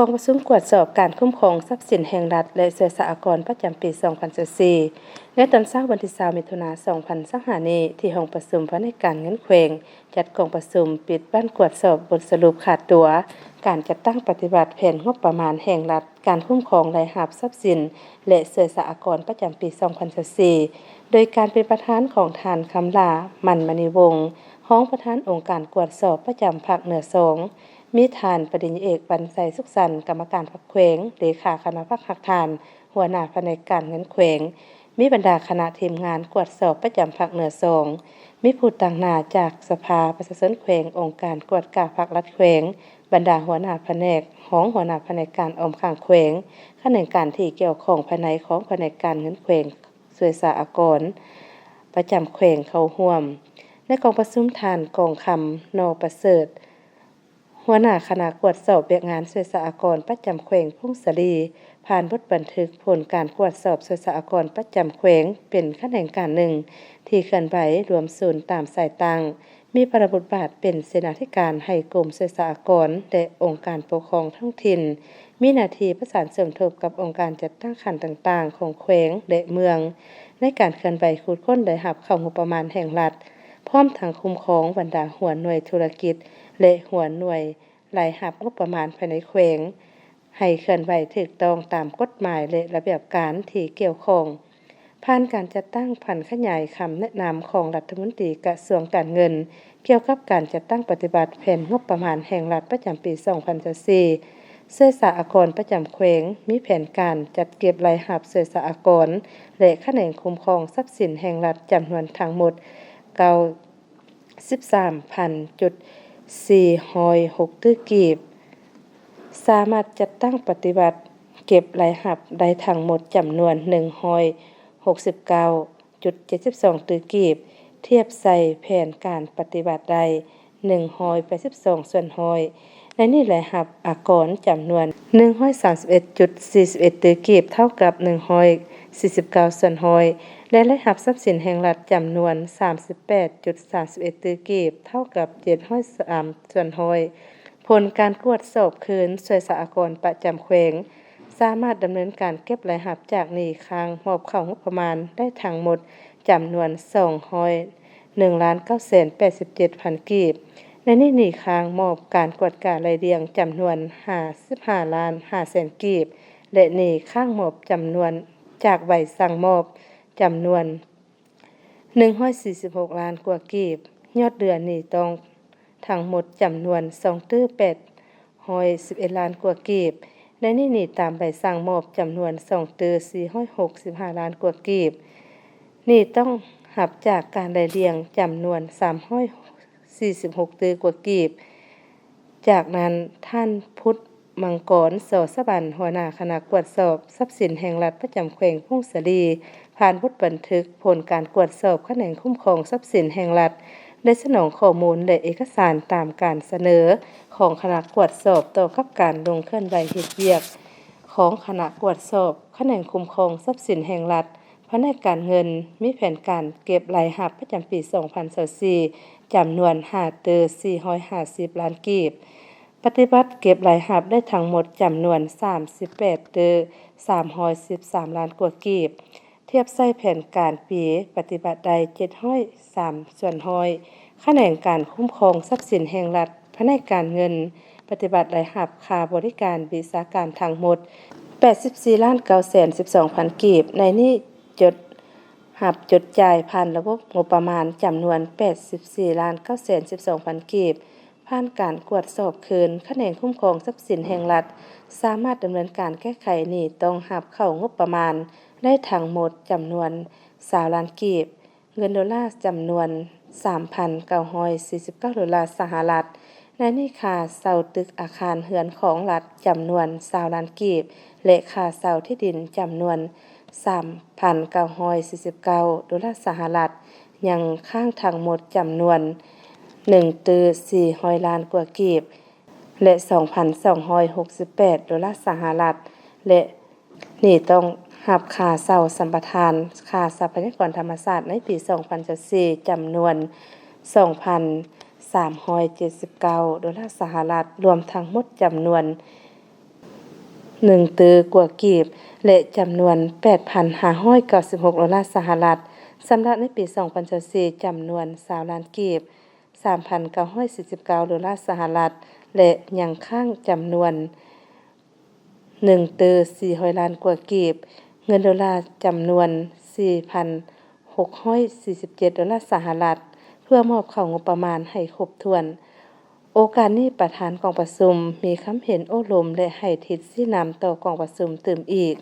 องประชุมตรวจสอบการคุ้มครองทรัพย์สินแห่งรัฐและสหกรณ์ประจำปี 2024 ในตอนเช้าวันที่20มิถุนายน 2025 นี้ที่ห้องประชุมพนักงานเงินแขวงจัดกองประชุมปิดบ้านตรวจสอบบทสรุปขาดตัวการจัดตั้งปฏิบัติแผนงบประมาณแห่งรัฐการคุ้มครองรายรับทรัพย์สินและสหกรณ์ประจำปี 2024 โดยการเป็นประธานของท่านคำลา มันมณีวงศ์รองประธานองค์การตรวจสอบประจำภาคเหนือ2มีท่านปริญญาเอกบรรษัยสุขสันต์กรรมการพรรคแขวงเลขาคณะพรรคหักทานหัวหน้าแผนกการเงินแขวงมีบรรดาคณะทีมงานตรวจสอบประจำภาคเหนือ2มีผู้ต่างหน้าจากสภาประชาชนแขวงองค์การกวดกาภาครัฐแขวงบรรดาหัวหน้าแผนกของหัวหน้าแผนกการออมข้างแขวงขณะการที่เกี่ยวข้องภายในของแผนกการเงินแขวงสหกรณ์ประจำแขวงเข้าร่วมในกองประชุมท่านกองคำนประเสริฐหัวหน้าคณะตรวจสอบเวียกงานสหกรณ์ประจำแขวงพงศรีผ่านบทบันทึกผลการตรวจสอบสหกรณ์ประจำแขวงเป็นขณะการหนึ่งที่เคลื่อนไหวรวมศูนย์ตามสายต่างมีพระบทบาทเป็นเสนาธิการให้กรมสหกรณ์และองค์การปกครองท้องถิ่นมีหน้าที่ประสานเสริมทบกับองค์การจัดตั้งขันต่างๆของแขวงและเมืองในการเคลื่อนไหวคูดค้นได้รับเข้างบประมาณแห่งรัฐพร้อมทั้งคุ้มครองบรรดาหัวหน่วยธุรกิจและหัวหน่วยรายรับงบประมาณภายในแขวงให้เคลื่อนไหวถูกต้องตามกฎหมายและระเบียบการที่เกี่ยวข้องผ่านการจัดตั้งผันขยายคำแนะนำของรัฐมนตรีกระทรวงการเงินเกี่ยวกับการจัดตั้งปฏิบัติแผนงบประมาณแห่งรัฐประจำปี 2024สหกรณ์ประจำแขวงมีแผนการจัดเก็บรายรับสหกรณ์และคะแนนคุ้มครองทรัพย์สินแห่งรัฐจำนวนทั้งหมด13,406 ตื้อกีบสามารถจัดตั้งปฏิบัติเก็บรายรับได้ทั้งหมดจำนวน169.72 ตื้อกีบเทียบใส่แผนการปฏิบัติได้182ส่วนร้อยและนี่รายรับอากรจำนวน131.41 ตื้อกีบเท่ากับ149ส่วนร้อยและรายรับทรัพย์สินแห่งรัฐจำนวน 38.31 ตื้อกีบเท่ากับ703ส่วนร้อยผลการตรวจสอบคืนสหกรณ์ประจำแขวงสามารถดำเนินการเก็บรายรับจากหนี้ค้างมอบเข้างบประมาณได้ทั้งหมดจำนวน201,987,000 กีบและหนี้ค้างมอบการกวดการรายเดือนจำนวน55,500,000 กีบและหนี้ค้างมอบจำนวนจากใบสั่งมอบจำนวน146ล้านกว่ากีบยอดเดือนหนี้ต้องทั้งหมดจำนวน2,811ล้านกว่ากีบและหนี้ตามใบสั่งมอบจำนวน2,465ล้านกว่ากีบหนี้ต้องหับจากการรายเรียงจำนวน346ตื้อกว่ากีบจากนั้นท่านพุทธมังกรโสสบันหัวหน้าคณะตรวจสอบทรัพย์สินแห่งรัฐประจำแขวงพงศรีผ่านบทบันทึกผลการตรวจสอบคะแนนคุ้มครองทรัพย์สินแห่งรัฐได้สนองข้อมูลและเอกสารตามการเสนอของคณะตรวจสอบต่อกับการลงเคลื่อนไหวเฮ็ดเวียกของคณะตรวจสอบคะแนนคุ้มครองทรัพย์สินแห่งรัฐพนักงานเงินมีแผนการเก็บรายรับประจำปี 2024จำนวน450ล้านกีบปฏิบัติเก็บรายรับได้ทั้งหมดจำนวน313ล้านกว่ากีบเทียบใส่แผนการปีปฏิบัติได้703ส่วนร้อยคะแนนการคุ้มครองทรัพย์สินแห่งรัฐพนักงานเงินปฏิบัติรายรับค่าบริการวิชาการทั้งหมด 84,912,000 กีบในนี้จดจ่ายผ่านระบบงบประมาณจำนวน 84,912,000 กีบผ่านการตรวจสอบคืนคะแนนคุ้มครองทรัพย์สินแห่งรัฐสามารถดำเนินการแก้ไขหนี้ต้องรับเข้างบประมาณได้ทั้งหมดจำนวน20ล้านกีบเงินดอลลาร์จำนวน 3,949 ดอลลาร์สหรัฐและหนี้ค่าเช่าตึกอาคารเรือนของรัฐจำนวน20ล้านกีบและค่าเช่าที่ดินจำนวน 3,949 ดอลลาร์สหรัฐยังค้างทั้งหมดจำนวน1,400 ล้านกว่ากีบและ 2,268 ดอลลาร์สหรัฐและนี่ต้องรับค่าเช่าสัมปทานค่าทรัพยากรธรรมชาติในปี 2024จำนวน 2,379 ดอลลาร์สหรัฐรวมทั้งหมดจำนวน 1ตือกว่ากีบและจำนวน $8,596 สหรัฐสำหรับในปี2024จำนวน20ล้านกีบ$3,949 สหรัฐและยังค้างจำนวน1ตือ400ล้านกว่ากีบเงินดอลลาร์จำนวน $4,647 สหรัฐเพื่อมอบเข้างบประมาณให้ครบถ้วนโอกาสนี้ประธานกองประชุมมีคำเห็นโอ้ลมและให้ทิศชี้นำต่อกองประชุมเติมอีก